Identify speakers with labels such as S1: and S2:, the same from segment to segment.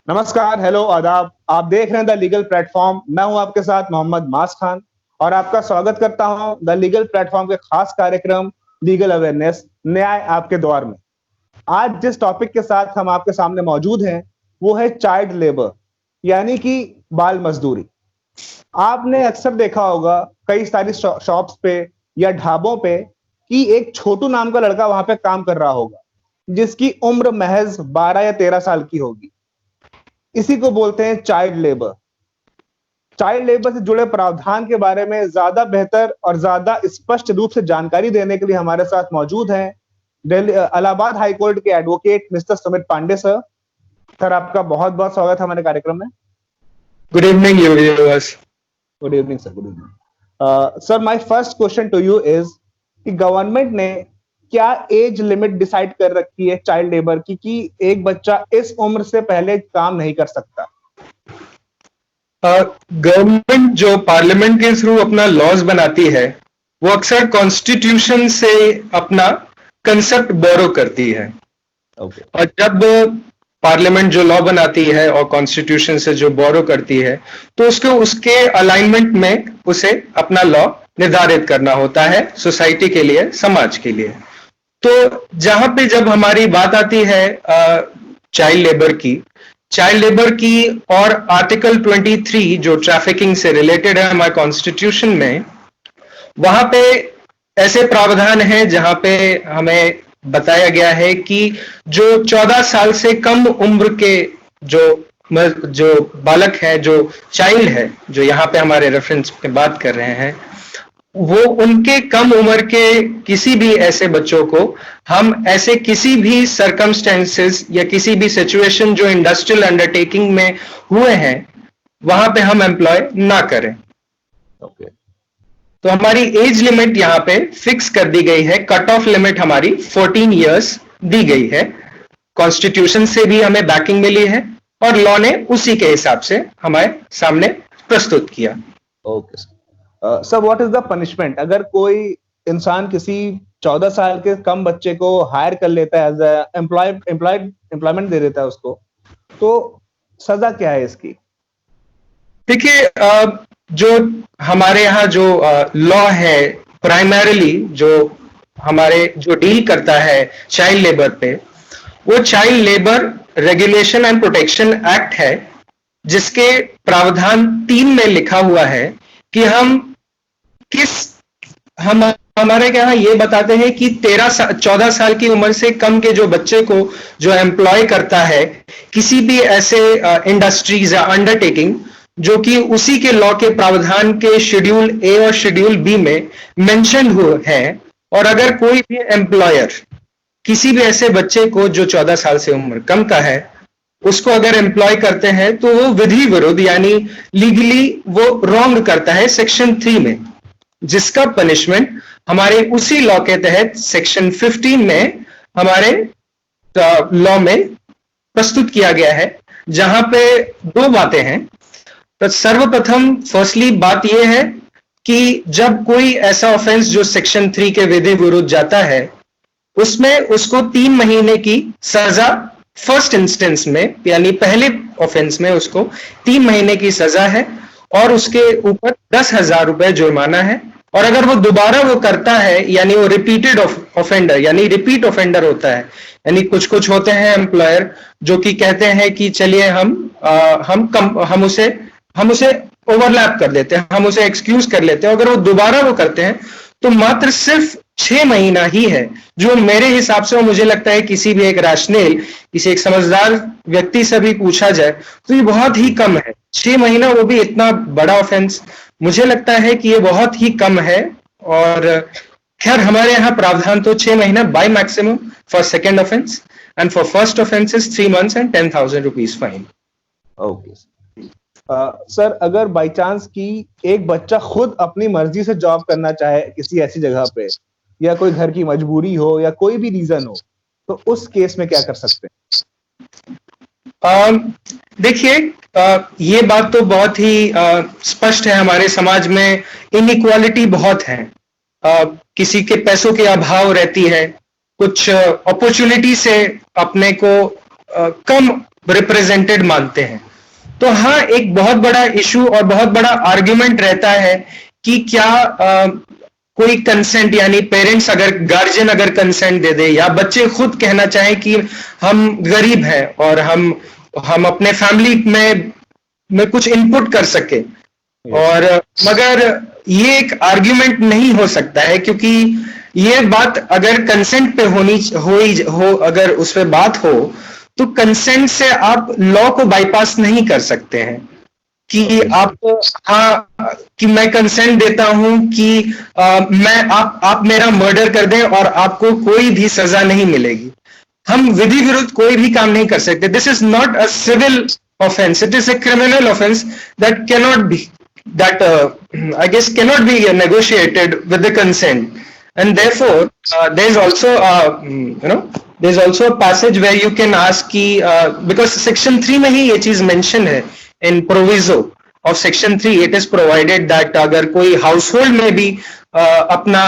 S1: नमस्कार, हेलो, आदाब। आप देख रहे हैं द लीगल प्लेटफॉर्म। मैं हूं आपके साथ मोहम्मद मास खान और आपका स्वागत करता हूं द लीगल प्लेटफॉर्म के खास कार्यक्रम लीगल अवेयरनेस, न्याय आपके द्वार में। आज जिस टॉपिक के साथ हम आपके सामने मौजूद हैं वो है चाइल्ड लेबर, यानी कि बाल मजदूरी। आपने अक्सर देखा होगा कई सारी शॉप्स पे या ढाबों पे कि एक छोटू नाम का लड़का वहां पे काम कर रहा होगा, जिसकी उम्र महज 12 या 13 साल की होगी। इसी को बोलते हैं चाइल्ड लेबर। चाइल्ड लेबर से जुड़े प्रावधान के बारे में ज्यादा बेहतर और ज्यादा स्पष्ट रूप से जानकारी देने के लिए हमारे साथ मौजूद हैं दिल्ली इलाहाबाद हाई कोर्ट के advocate mister Sumit Pandey sir. Sir, आपका बहुत बहुत स्वागत है हमारे कार्यक्रम में।
S2: Good evening universe.
S1: Good evening sir, good evening. Sir, my first question to you is कि गवर्नमेंट ने क्या एज लिमिट डिसाइड कर रखी है चाइल्ड लेबर की कि एक बच्चा इस उम्र से पहले काम नहीं कर सकता?
S2: गवर्नमेंट जो पार्लियामेंट के थ्रू अपना लॉज बनाती है वो अक्सर कॉन्स्टिट्यूशन से अपना कंसेप्ट बोरो करती है। और जब पार्लियामेंट जो लॉ बनाती है और कॉन्स्टिट्यूशन से जो बोरो करती है तो उसको उसके अलाइनमेंट में उसे अपना लॉ निर्धारित करना होता है सोसाइटी के लिए, समाज के लिए। तो जहां पे जब हमारी बात आती है चाइल्ड लेबर की और आर्टिकल 23 जो ट्रैफिकिंग से रिलेटेड है हमारे कॉन्स्टिट्यूशन में, वहां पे ऐसे प्रावधान हैं जहां पे हमें बताया गया है कि जो 14 साल से कम उम्र के जो बालक है, जो चाइल्ड है, जो यहाँ पे हमारे रेफरेंस पे बात कर रहे हैं, वो उनके कम उम्र के किसी भी ऐसे बच्चों को हम ऐसे किसी भी सरकमस्टेंसेस या किसी भी सिचुएशन जो इंडस्ट्रियल अंडरटेकिंग में हुए हैं वहां पे हम एम्प्लॉय ना करें। तो हमारी एज लिमिट यहाँ पे फिक्स कर दी गई है, कट ऑफ लिमिट हमारी 14 इयर्स दी गई है। कॉन्स्टिट्यूशन से भी हमें बैकिंग मिली है और लॉ ने उसी के हिसाब से हमारे सामने प्रस्तुत किया।
S1: Okay sir, what is the punishment अगर कोई इंसान किसी 14 साल के कम बच्चे को हायर कर लेता है, एज एम्प्लॉयमेंट दे देता है उसको, तो सजा क्या है इसकी?
S2: देखिए, जो हमारे यहाँ जो लॉ है प्राइमरीली जो हमारे जो डील करता है चाइल्ड लेबर पे, वो child labour regulation and protection act है, जिसके प्रावधान 3 में लिखा हुआ है कि हमारे यहाँ ये बताते हैं कि 14 साल की उम्र से कम के जो बच्चे को जो एम्प्लॉय करता है किसी भी ऐसे इंडस्ट्रीज या अंडरटेकिंग जो कि उसी के लॉ के प्रावधान के शेड्यूल ए और शेड्यूल बी में मेंशन हुए हैं, और अगर कोई भी एम्प्लॉयर किसी भी ऐसे बच्चे को जो 14 साल से उम्र कम का है उसको अगर एम्प्लॉय करते हैं तो वो विधि विरुद्ध यानी लीगली वो रॉन्ग करता है सेक्शन 3 में, जिसका पनिशमेंट हमारे उसी लॉ के तहत सेक्शन 15 में हमारे लॉ में प्रस्तुत किया गया है, जहां पे 2 बातें हैं। तो सर्वप्रथम फर्स्टली बात यह है कि जब कोई ऐसा ऑफेंस जो सेक्शन 3 के विधि विरुद्ध जाता है उसमें उसको 3 महीने की सजा फर्स्ट इंस्टेंस में, यानी पहले ऑफेंस में उसको 3 महीने की सजा है और उसके ऊपर 10,000 रुपए जुर्माना है। और अगर वो दोबारा वो करता है यानी वो रिपीटेड ऑफेंडर यानी रिपीट ऑफेंडर होता है, यानी कुछ होते हैं एम्प्लॉयर जो कि कहते हैं कि चलिए हम उसे ओवरलैप कर देते हैं, हम उसे एक्सक्यूज कर लेते हैं। अगर वो दोबारा वो करते हैं तो मात्र सिर्फ 6 महीना ही है, जो मेरे हिसाब से, और मुझे लगता है किसी भी एक रैशनल, किसी एक समझदार व्यक्ति से भी पूछा जाए तो ये बहुत ही कम है। 6 महीना, वो भी इतना बड़ा ऑफेंस, मुझे लगता है कि ये बहुत ही कम है। और खैर हमारे यहाँ प्रावधान तो 6 महीना by maximum for second offence and for first offence is 3 months and 10,000 rupees fine.
S1: Okay sir, अगर बाई चांस की एक बच्चा खुद अपनी मर्जी से जॉब करना चाहे किसी ऐसी जगह पे, या कोई घर की मजबूरी हो या कोई भी रीजन हो, तो उस केस में क्या कर सकते
S2: हैं? देखिए, ये बात तो बहुत ही स्पष्ट है, हमारे समाज में इनइक्वालिटी बहुत है। किसी के पैसों के अभाव रहती है, कुछ अपॉर्चुनिटी से अपने को कम रिप्रेजेंटेड मानते हैं। तो हाँ, एक बहुत बड़ा इशू और बहुत बड़ा आर्ग्यूमेंट रहता है कि क्या कोई कंसेंट, यानी पेरेंट्स अगर, गार्जियन अगर कंसेंट दे दे, या बच्चे खुद कहना चाहें कि हम गरीब हैं और हम अपने फैमिली में कुछ इनपुट कर सके, और मगर ये एक आर्ग्यूमेंट नहीं हो सकता है, क्योंकि ये बात अगर कंसेंट पे अगर उस पे बात हो, तो कंसेंट से आप लॉ को बाईपास नहीं कर सकते हैं कि कि मैं कंसेंट देता हूं कि आप मेरा मर्डर कर दें और आपको कोई भी सजा नहीं मिलेगी। हम विधि विरुद्ध कोई भी काम नहीं कर सकते। This is not a civil offense, it is a criminal offense that cannot be, that I guess cannot be negotiated with the consent. And therefore there is also there's also a passage where you can ask ki, because section 3 में ही ये चीज mention है, in proviso of section 3 it is provided that अगर कोई household में भी अपना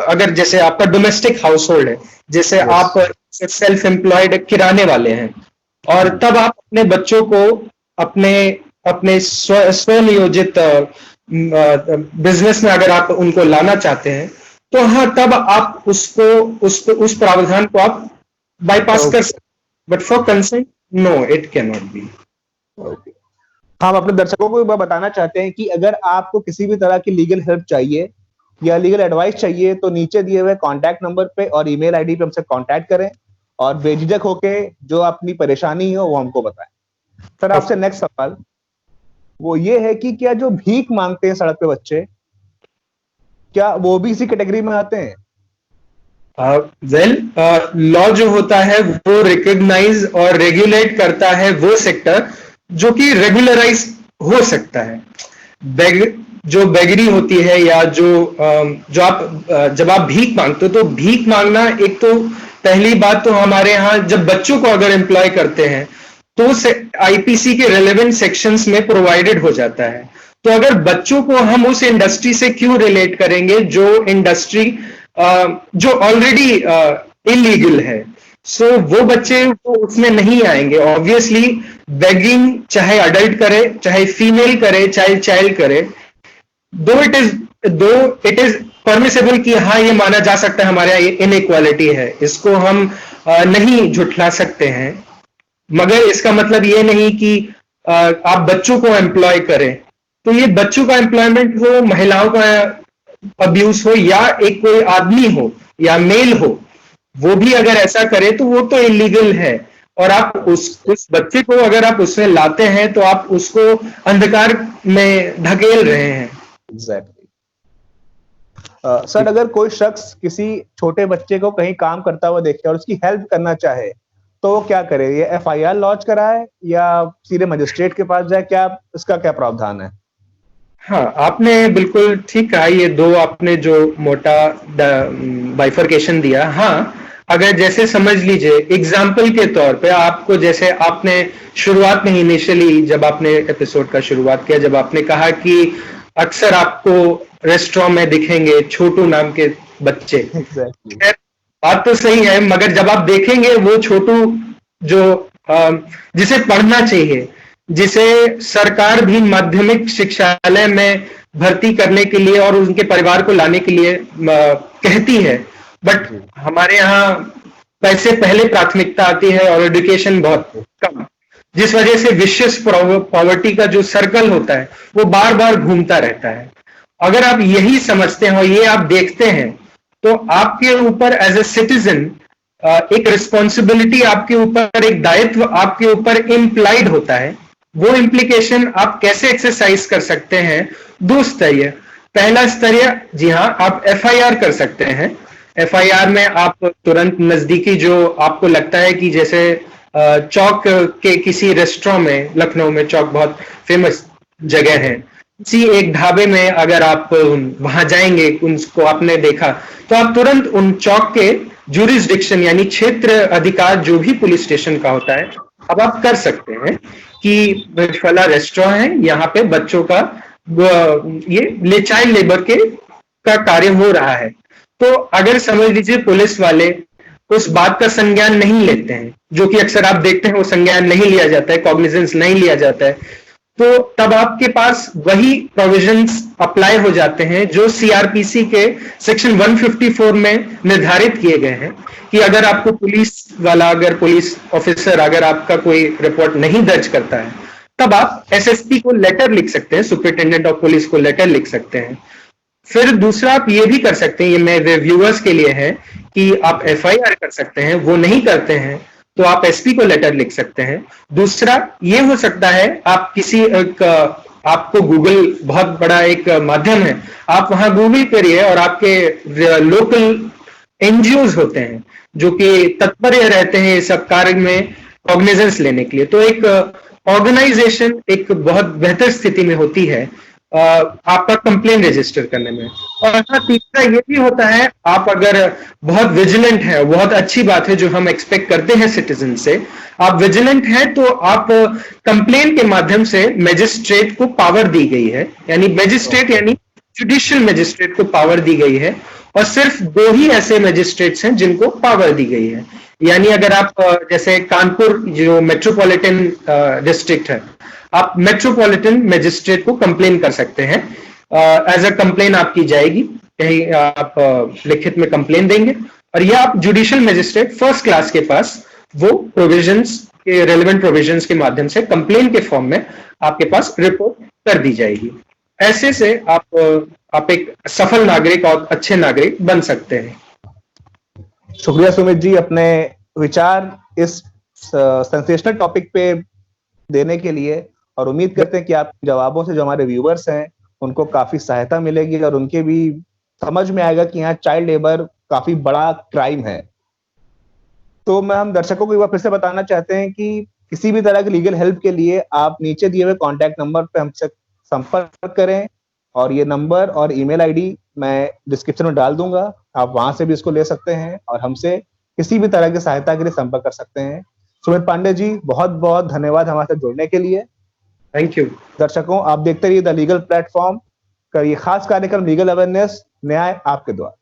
S2: अगर जैसे आपका domestic household है, जैसे आप self employed किराने वाले हैं, और तब आप अपने बच्चों को अपने स्वनियोजित बिजनेस में अगर आप उनको लाना चाहते हैं, तो हाँ, तब आप उस प्रावधान को आप बाईपास कर सकते, but for consent no, it can not be.
S1: हम अपने दर्शकों को बताना चाहते हैं कि अगर आपको किसी भी तरह की लीगल हेल्प चाहिए या लीगल एडवाइस चाहिए, तो नीचे दिए हुए कॉन्टैक्ट नंबर पे और ईमेल आईडी पे हमसे कॉन्टैक्ट करें और बेझिझक होके जो अपनी परेशानी हो वो हमको बताएं। सर, आपसे नेक्स्ट सवाल वो ये है कि क्या जो भीख मांगते हैं सड़क पे बच्चे, क्या वो भी इसी कैटेगरी में आते हैं?
S2: लॉ जो होता है वो रिकॉग्नाइज और रेगुलेट करता है वो सेक्टर जो कि रेगुलराइज हो सकता है। जो बेगरी होती है, या जो आप जब आप भीख मांगते हो, तो भीख मांगना, एक तो पहली बात तो हमारे यहाँ जब बच्चों को अगर एम्प्लॉय करते हैं तो आईपीसी के रेलेवेंट सेक्शंस में प्रोवाइडेड हो जाता है। तो अगर बच्चों को हम उस इंडस्ट्री से क्यों रिलेट करेंगे जो इंडस्ट्री जो ऑलरेडी इलीगल है? सो वो बच्चे वो उसमें नहीं आएंगे। ऑब्वियसली बेगिंग चाहे अडल्ट करे, चाहे फीमेल करे, चाहे चाइल्ड करे, दो इट इज परमिसेबल कि हाँ, ये माना जा सकता है हमारे यहाँ इनइक्वालिटी है, इसको हम नहीं झुठला सकते हैं, मगर इसका मतलब ये नहीं कि आप बच्चों को एम्प्लॉय करें। तो ये बच्चों का एम्प्लॉयमेंट हो, महिलाओं का अब्यूज हो, या एक कोई आदमी हो या मेल हो, वो भी अगर ऐसा करे तो वो तो इलीगल है। और आप उस बच्चे को अगर आप उसमें लाते हैं तो आप उसको अंधकार में धकेल रहे हैं।
S1: एग्जैक्टली। सर, अगर कोई शख्स किसी छोटे बच्चे को कहीं काम करता हुआ देखे और उसकी हेल्प करना चाहे, तो वो क्या करे? ये एफआईआर लॉन्च कराए या सीधे मजिस्ट्रेट के पास जाए? इसका क्या प्रावधान है?
S2: हाँ, आपने बिल्कुल ठीक कहा। ये दो आपने जो मोटा बाइफर्केशन दिया। हाँ, अगर जैसे समझ लीजिए एग्जाम्पल के तौर पे आपको, जैसे आपने शुरुआत में इनिशियली जब आपने एपिसोड का शुरुआत किया, जब आपने कहा कि अक्सर आपको रेस्टोरेंट में दिखेंगे छोटू नाम के बच्चे।
S1: exactly.
S2: बात तो सही है, मगर जब आप देखेंगे वो छोटू जो जिसे पढ़ना चाहिए, जिसे सरकार भी माध्यमिक शिक्षालय में भर्ती करने के लिए और उनके परिवार को लाने के लिए कहती है, बट हमारे यहाँ पैसे पहले प्राथमिकता आती है और एजुकेशन बहुत कम, जिस वजह से विशिष्ट पॉवर्टी का जो सर्कल होता है वो बार बार घूमता रहता है। अगर आप यही समझते हैं और ये आप देखते हैं, तो आपके ऊपर एज ए सिटीजन एक रिस्पॉन्सिबिलिटी, आपके ऊपर एक दायित्व आपके ऊपर इम्प्लाइड होता है। वो इम्प्लीकेशन आप कैसे एक्सरसाइज कर सकते हैं? दो स्तरीय। पहला स्तरीय, जी हाँ, आप एफआईआर कर सकते हैं। एफआईआर में आप तुरंत नजदीकी जो आपको लगता है कि जैसे चौक के किसी रेस्टोरेंट में, लखनऊ में चौक बहुत फेमस जगह है, किसी एक ढाबे में अगर आप वहां जाएंगे, उनको आपने देखा, तो आप तुरंत उन चौक के ज्यूरिसडिक्शन यानी क्षेत्र अधिकार जो भी पुलिस स्टेशन का होता है, अब आप कर सकते हैं कि फला रेस्टोरेंट है, यहाँ पे बच्चों का ये चाइल्ड लेबर का कार्य हो रहा है। तो अगर समझ लीजिए पुलिस वाले तो उस बात का संज्ञान नहीं लेते हैं, जो कि अक्सर आप देखते हैं वो संज्ञान नहीं लिया जाता है, कॉग्निजेंस नहीं लिया जाता है, तो तब आपके पास वही प्रोविजंस अप्लाई हो जाते हैं जो सीआरपीसी के सेक्शन 154 में निर्धारित किए गए हैं कि अगर आपको पुलिस वाला, अगर पुलिस ऑफिसर अगर आपका कोई रिपोर्ट नहीं दर्ज करता है, तब आप एसएसपी को लेटर लिख सकते हैं, सुपरिटेंडेंट ऑफ पुलिस को लेटर लिख सकते हैं। फिर दूसरा आप ये भी कर सकते हैं, ये मेरे व्यूअर्स के लिए है, कि आप एफआईआर कर सकते हैं, वो नहीं करते हैं तो आप एसपी को लेटर लिख सकते हैं। दूसरा ये हो सकता है, आप किसी आपको गूगल बहुत बड़ा एक माध्यम है, आप वहां गूगल करिए और आपके लोकल एनजीओज होते हैं जो कि तत्पर रहते हैं इस सब कार्य में कॉग्निजेंस लेने के लिए, तो एक ऑर्गेनाइजेशन एक बहुत बेहतर स्थिति में होती है आपका कंप्लेन रजिस्टर करने में। और हाँ, तीसरा ये भी होता है, आप अगर बहुत विजिलेंट है, बहुत अच्छी बात है जो हम एक्सपेक्ट करते हैं सिटीजन से, आप विजिलेंट हैं तो आप कंप्लेन के माध्यम से मजिस्ट्रेट को पावर दी गई है, यानी मजिस्ट्रेट यानी जुडिशियल मजिस्ट्रेट को पावर दी गई है, और सिर्फ 2 ही ऐसे मजिस्ट्रेट्स हैं जिनको पावर दी गई है। यानी अगर आप जैसे कानपुर जो मेट्रोपॉलिटन डिस्ट्रिक्ट है, आप मेट्रोपॉलिटन मजिस्ट्रेट को कंप्लेन कर सकते हैं, एज अ कंप्लेन आपकी जाएगी, कहीं आप लिखित में कंप्लेन देंगे और यह आप जुडिशियल मजिस्ट्रेट फर्स्ट क्लास के पास वो प्रोविजंस के रेलेवेंट प्रोविजंस के माध्यम से कंप्लेन के फॉर्म में आपके पास रिपोर्ट कर दी जाएगी। ऐसे से आप एक सफल नागरिक और अच्छे नागरिक बन सकते हैं।
S1: शुक्रिया सुमित जी, अपने विचार इस सेंसेशनल टॉपिक पे देने के लिए, और उम्मीद करते हैं कि आपके जवाबों से जो हमारे व्यूअर्स हैं उनको काफी सहायता मिलेगी और उनके भी समझ में आएगा कि यहाँ चाइल्ड लेबर काफी बड़ा क्राइम है। तो मैं हम दर्शकों को एक बार फिर से बताना चाहते हैं कि किसी भी तरह की लीगल हेल्प के लिए आप नीचे दिए हुए कॉन्टैक्ट नंबर पे हमसे संपर्क करें, और ये नंबर और ईमेल आईडी मैं डिस्क्रिप्शन में डाल दूंगा, आप वहां से भी इसको ले सकते हैं और हमसे किसी भी तरह की सहायता के लिए संपर्क कर सकते हैं। सुमित पांडे जी, बहुत बहुत धन्यवाद हमारे साथ जुड़ने के लिए।
S2: Thank you.
S1: दर्शकों, आप देखते रहिए द लीगल प्लेटफॉर्म का ये खास कार्यक्रम लीगल अवेयरनेस, न्याय आपके द्वार।